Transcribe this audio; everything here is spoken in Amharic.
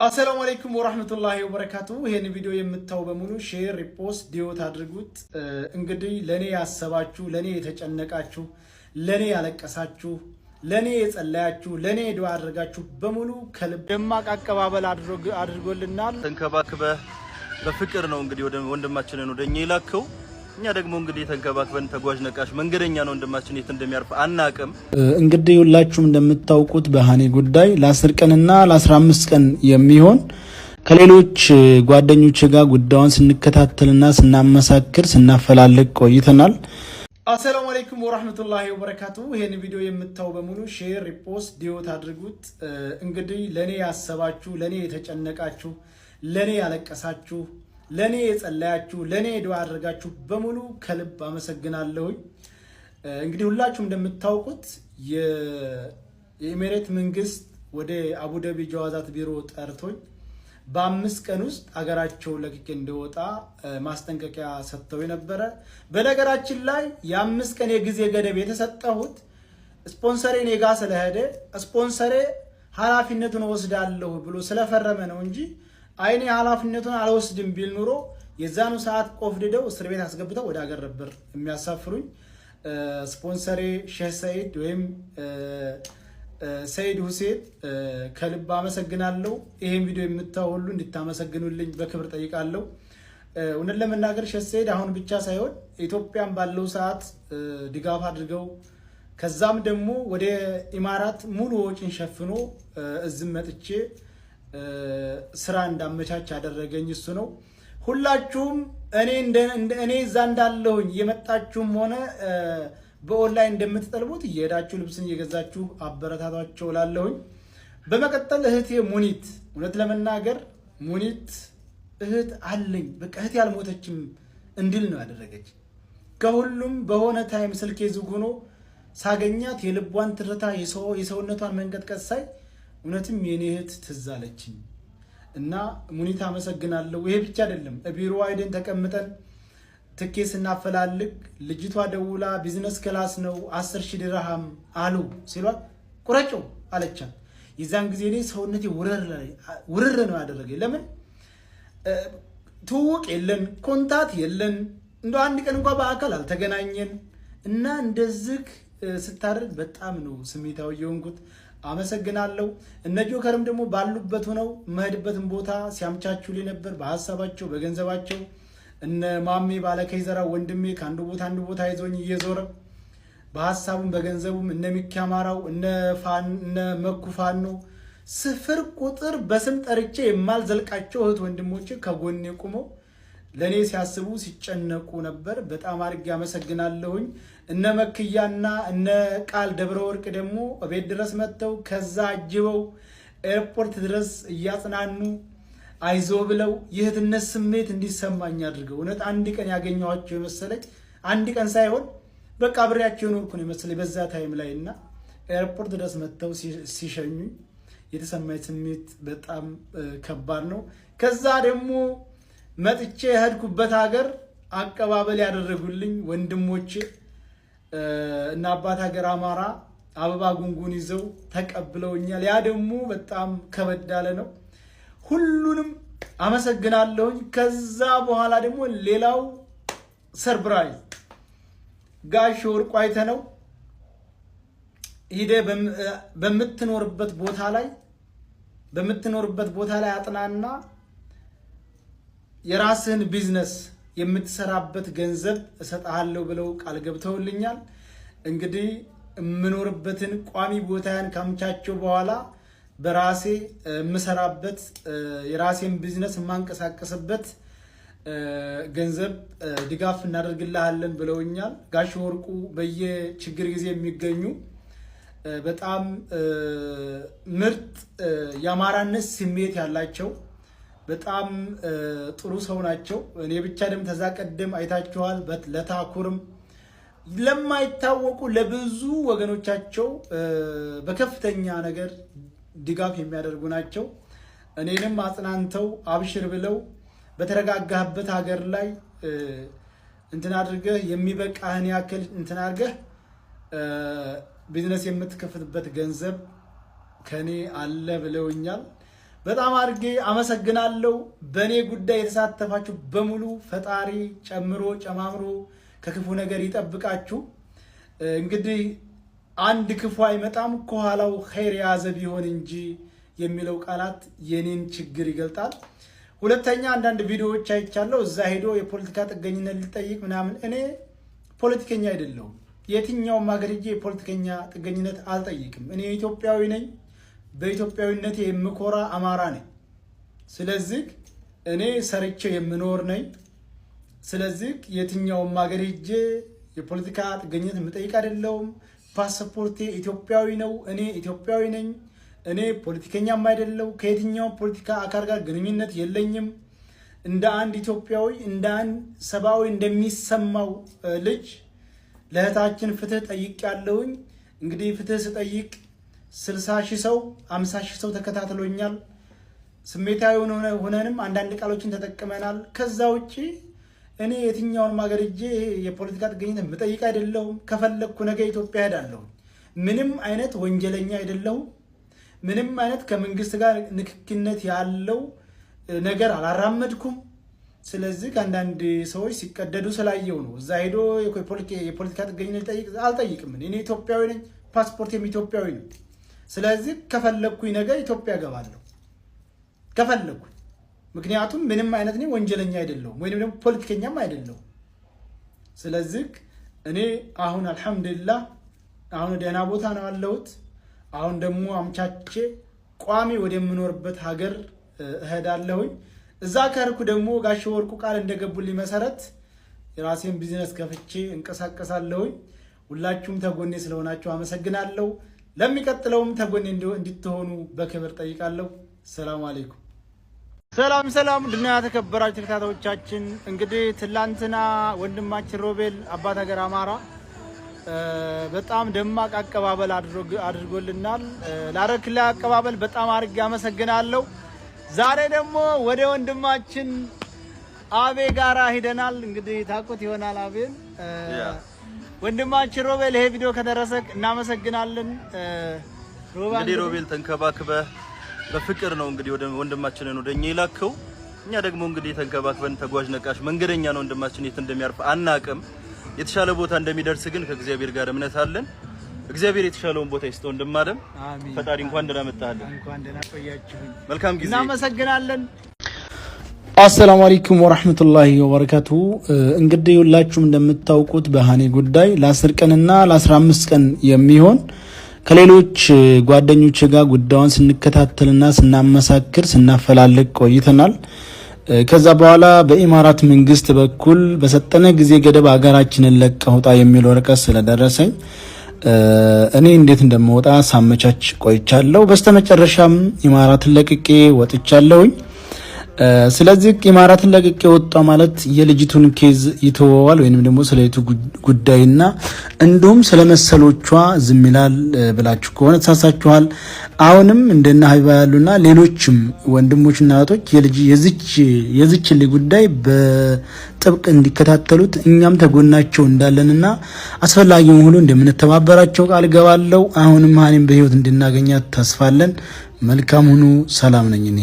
አሰላሙ አለይኩም ወራህመቱላሂ ወበረካቱ። ይሄን ቪዲዮ የምታው በሙሉ ሼር፣ ሪፖስት፣ ዲዮት አድርጉት። እንግዲህ ለኔ ያሰባችሁ፣ ለኔ የተጨነቃችሁ፣ ለኔ ያለቀሳችሁ፣ ለኔ የጸለያችሁ፣ ለኔ ዱዓ አድርጋችሁ በሙሉ ከልብ ደማቅ አቀባበል አድርጎልናል። ተንከባክበህ በፍቅር ነው እንግዲህ ወንድማችንን ወደኛ ይላከው። እኛ ደግሞ እንግዲህ ተንከባክበን ተጓዥ ነቃሽ መንገደኛ ነው ወንድማችን የት እንደሚያርፍ አናቅም። እንግዲህ ሁላችሁም እንደምታውቁት በሃኒ ጉዳይ ለ10 ቀንና ለ15 ቀን የሚሆን ከሌሎች ጓደኞች ጋር ጉዳዩን ስንከታተልና ስናመሳክር ስናፈላልግ ቆይተናል። አሰላሙ አለይኩም ወራህመቱላሂ ወበረካቱ። ይሄን ቪዲዮ የምታው በሙሉ ሼር፣ ሪፖስት፣ ዲዮት አድርጉት። እንግዲህ ለኔ ያሰባችሁ፣ ለኔ የተጨነቃችሁ፣ ለኔ ያለቀሳችሁ፣ ለኔ የጸለያችሁ፣ ለኔ ዱዓ አድርጋችሁ በሙሉ ከልብ አመሰግናለሁ። እንግዲህ ሁላችሁም እንደምታውቁት የኤሚሬት መንግስት ወደ አቡዳቢ ጀዋዛት ቢሮ ጠርቶኝ በ5 ቀን ውስጥ አገራቸው ለቅቄ እንደወጣ ማስጠንቀቂያ ሰጥተው ነበር። በነገራችን ላይ የ5 ቀን የጊዜ ገደብ የተሰጠሁት ስፖንሰሬ ኔጋ ስለሄደ ስፖንሰሬ ኃላፊነቱን ወስዳለሁ ብሎ ስለፈረመ ነው እንጂ አይኔ ኃላፊነቱን አልወስድም ቢል ኑሮ የዛኑ ሰዓት ቆፍድደው እስር ቤት አስገብተው ወደ ሀገር ነበር የሚያሳፍሩኝ። ስፖንሰሬ ሼህ ሰይድ ወይም ሰይድ ሁሴን ከልብ አመሰግናለሁ። ይሄን ቪዲዮ የምታዩ ሁሉ እንድታመሰግኑልኝ በክብር ጠይቃለሁ። እውነት ለመናገር ሼህ ሰይድ አሁን ብቻ ሳይሆን ኢትዮጵያን ባለው ሰዓት ድጋፍ አድርገው ከዛም ደግሞ ወደ ኢማራት ሙሉ ወጪን ሸፍኖ እዝም መጥቼ ስራ እንዳመቻች ያደረገኝ እሱ ነው። ሁላችሁም እኔ እዛ እንዳለሁኝ የመጣችሁም ሆነ በኦንላይን እንደምትጠልቡት እየሄዳችሁ ልብስን እየገዛችሁ አበረታቷቸው ላለሁኝ። በመቀጠል እህቴ ሙኒት፣ እውነት ለመናገር ሙኒት እህት አለኝ በቃ እህቴ ያልሞተችም እንድል ነው ያደረገች። ከሁሉም በሆነ ታይም ስልኬ ዝግ ሆኖ ሳገኛት የልቧን ትርታ የሰውነቷን መንቀጥቀጥ ሳይ እውነትም የኔ እህት ትዝ አለችኝ እና ሙኒት አመሰግናለሁ። ይሄ ብቻ አይደለም፣ ቢሮ አይደን ተቀምጠን ትኬት ስናፈላልግ ልጅቷ ደውላ ቢዝነስ ክላስ ነው 10,000 ድርሃም አሉ ሲሏት ቁረጮ አለቻት። የዛን ጊዜ እኔ ሰውነቴ ውርር ነው ያደረገኝ። ለምን ትውቅ የለን ኮንታት የለን እንደው አንድ ቀን እንኳን በአካል አልተገናኘን እና እንደዚህ ስታደርግ በጣም ነው ስሜታዊ የሆንኩት። አመሰግናለሁ። እነ ጆከርም ደግሞ ባሉበት ሆነው መሄድበትን ቦታ ሲያምቻቹልኝ ነበር በሐሳባቸው በገንዘባቸው። እነ ማሜ ባለከይዘራ ወንድሜ ከአንዱ ቦታ አንዱ ቦታ ይዞኝ እየዞረ በሐሳቡም በገንዘቡም እነ ሚካማራው እነ መኩፋኖ ስፍር ቁጥር በስም ጠርቼ የማልዘልቃቸው እህት ወንድሞቼ ከጎኔ ቁመው ለኔ ሲያስቡ ሲጨነቁ ነበር። በጣም አድርጌ አመሰግናለሁኝ። እነ መክያና እነ ቃል ደብረ ወርቅ ደግሞ ቤት ድረስ መጥተው ከዛ አጅበው ኤርፖርት ድረስ እያጽናኑ አይዞ ብለው የእህትነት ስሜት እንዲሰማኝ አድርገው እውነት አንድ ቀን ያገኘኋቸው የመሰለኝ አንድ ቀን ሳይሆን በቃ አብሬያቸው የኖርኩ ነው የመሰለኝ በዛ ታይም ላይ እና ኤርፖርት ድረስ መጥተው ሲሸኙኝ የተሰማኝ ስሜት በጣም ከባድ ነው። ከዛ ደግሞ መጥቼ ሄድኩበት ሀገር አቀባበል ያደረጉልኝ ወንድሞቼ እና አባት ሀገር አማራ አበባ ጉንጉን ይዘው ተቀብለውኛል። ያ ደግሞ በጣም ከበድ ያለ ነው። ሁሉንም አመሰግናለሁኝ። ከዛ በኋላ ደግሞ ሌላው ሰርፕራይዝ ጋሽ ወርቁ አይተነው ሂደ በምትኖርበት ቦታ ላይ አጥናና የራስህን ቢዝነስ የምትሰራበት ገንዘብ እሰጥሃለሁ ብለው ቃል ገብተውልኛል። እንግዲህ የምኖርበትን ቋሚ ቦታን ካምቻቸው በኋላ በራሴ የምሰራበት የራሴን ቢዝነስ የማንቀሳቀስበት ገንዘብ ድጋፍ እናደርግልሃለን ብለውኛል። ጋሽ ወርቁ በየችግር ጊዜ የሚገኙ በጣም ምርጥ የአማራነት ስሜት ያላቸው በጣም ጥሩ ሰው ናቸው። እኔ ብቻ ደም ተዛቀደም አይታችኋል። ለታኩርም ለማይታወቁ ለብዙ ወገኖቻቸው በከፍተኛ ነገር ድጋፍ የሚያደርጉ ናቸው። እኔንም አጽናንተው አብሽር ብለው በተረጋጋህበት ሀገር ላይ እንትን አድርገህ የሚበቃህን ያክል እንትን አድርገህ ቢዝነስ የምትከፍትበት ገንዘብ ከኔ አለ ብለውኛል። በጣም አድርጌ አመሰግናለሁ። በእኔ ጉዳይ የተሳተፋችሁ በሙሉ ፈጣሪ ጨምሮ ጨማምሮ ከክፉ ነገር ይጠብቃችሁ። እንግዲህ አንድ ክፉ አይመጣም ከኋላው ኸይር የያዘ ቢሆን እንጂ የሚለው ቃላት የኔን ችግር ይገልጣል። ሁለተኛ አንዳንድ ቪዲዮዎች አይቻለሁ። እዛ ሄዶ የፖለቲካ ጥገኝነት ሊጠይቅ ምናምን። እኔ ፖለቲከኛ አይደለሁም። የትኛውም ሀገር ሄጄ የፖለቲከኛ ጥገኝነት አልጠይቅም። እኔ ኢትዮጵያዊ ነኝ። በኢትዮጵያዊነቴ የምኮራ አማራ ነኝ። ስለዚህ እኔ ሰርቼ የምኖር ነኝ። ስለዚህ የትኛውም ሀገር ሄጄ የፖለቲካ ጥገኝነት የምጠይቅ አይደለሁም። ፓስፖርቴ ኢትዮጵያዊ ነው። እኔ ኢትዮጵያዊ ነኝ። እኔ ፖለቲከኛም አይደለሁ። ከየትኛውም ፖለቲካ አካል ጋር ግንኙነት የለኝም። እንደ አንድ ኢትዮጵያዊ እንደ አንድ ሰብአዊ እንደሚሰማው ልጅ ለእህታችን ፍትህ ጠይቄያለሁኝ። እንግዲህ ፍትህ ስጠይቅ 60,000 ሰው 50,000 ሰው ተከታትሎኛል። ስሜታዊ ሆነንም አንዳንድ ቃሎችን ተጠቅመናል። ከዛ ውጪ እኔ የትኛውንም ሀገር ሄጄ የፖለቲካ ጥገኝነት የምጠይቅ አይደለሁም። ከፈለግኩ ነገ ኢትዮጵያ ሄዳለሁ። ምንም አይነት ወንጀለኛ አይደለሁም። ምንም አይነት ከመንግስት ጋር ንክኪነት ያለው ነገር አላራመድኩም። ስለዚህ አንዳንድ ሰዎች ሲቀደዱ ስላየው ነው እዛ ሄዶ የፖለቲካ ጥገኝነት አልጠይቅም። እኔ ኢትዮጵያዊ ነኝ። ፓስፖርቴም ኢትዮጵያዊ ነው። ስለዚህ ከፈለግኩኝ ነገር ኢትዮጵያ ገባለሁ ከፈለግኩኝ። ምክንያቱም ምንም አይነት እኔ ወንጀለኛ አይደለሁም ወይንም ደግሞ ፖለቲከኛም አይደለሁም። ስለዚህ እኔ አሁን አልሐምዱሊላህ አሁን ደህና ቦታ ነው ያለሁት። አሁን ደግሞ አምቻቼ ቋሚ ወደምኖርበት ሀገር እሄዳለሁኝ። እዛ ከርኩ ደግሞ ጋሽ ወርቁ ቃል እንደገቡልኝ መሰረት የራሴን ቢዝነስ ከፍቼ እንቀሳቀሳለሁኝ። ሁላችሁም ተጎኔ ስለሆናችሁ አመሰግናለሁ። ለሚቀጥለውም ተጎኔ እንድትሆኑ በክብር ጠይቃለሁ። ሰላም አለይኩም። ሰላም ድና ተከበራችሁ ተከታታዮቻችን፣ እንግዲህ ትላንትና ወንድማችን ሮቤል አባት ሀገር አማራ በጣም ደማቅ አቀባበል አድርጎልናል። ላረክላ አቀባበል በጣም አድርጌ አመሰግናለሁ። ዛሬ ደግሞ ወደ ወንድማችን አቤ ጋራ ሄደናል። እንግዲህ ታውቁት ይሆናል አቤን። ወንድማችን ሮቤል ይሄ ቪዲዮ ከደረሰክ እናመሰግናለን። እንግዲህ ሮቤል ተንከባክበህ በፍቅር ነው እንግዲህ ወንድማችንን ወደኛ ይላከው። እኛ ደግሞ እንግዲህ ተንከባክበን ተጓዥ ነቃሽ መንገደኛ ነው ወንድማችን የት እንደሚያርፍ አናቅም። የተሻለ ቦታ እንደሚደርስ ግን ከእግዚአብሔር ጋር እምነት አለን። እግዚአብሔር የተሻለውን ቦታ ይስጠው እንደማደም። አሜን። ፈጣሪ እንኳን ደህና መጣህልን። እንኳን ደህና ቆያችሁኝ። መልካም ጊዜ። እናመሰግናለን። አሰላሙ አለይኩም ወራህመቱላሂ ወበረካቱ። እንግዲህ ሁላችሁም እንደምታውቁት በሃኒ ጉዳይ ለ10 ቀንና ለ15 ቀን የሚሆን ከሌሎች ጓደኞች ጋር ጉዳዩን ስንከታተልና ስናመሳክር ስናፈላልግ ቆይተናል። ከዛ በኋላ በኢማራት መንግስት በኩል በሰጠነ ጊዜ ገደብ ሀገራችንን ለቀህ ውጣ የሚል ወረቀት ስለደረሰኝ እኔ እንዴት እንደምወጣ ሳመቻች ቆይቻለሁ። በስተመጨረሻም ኢማራትን ለቅቄ ወጥቻለሁኝ። ስለዚህ ኢማራትን ለቅቄ ወጣ ማለት የልጅቱን ኬዝ ይተወዋል ወይንም ደግሞ ስለይቱ ጉዳይና እንዲሁም ስለመሰሎቿ ዝም ይላል ብላችሁ ከሆነ ተሳሳችኋል። አሁንም እንደና ሀይባ ያሉና ሌሎችም ወንድሞችና እህቶች የዚች ልጅ ጉዳይ በጥብቅ እንዲከታተሉት እኛም ተጎናቸው እንዳለንና አስፈላጊውን ሁሉ እንደምንተባበራቸው ቃል ገባለሁ። አሁንም ሃኒም በህይወት እንድናገኛት ተስፋለን። መልካም ሁኑ። ሰላም ነኝ እኔ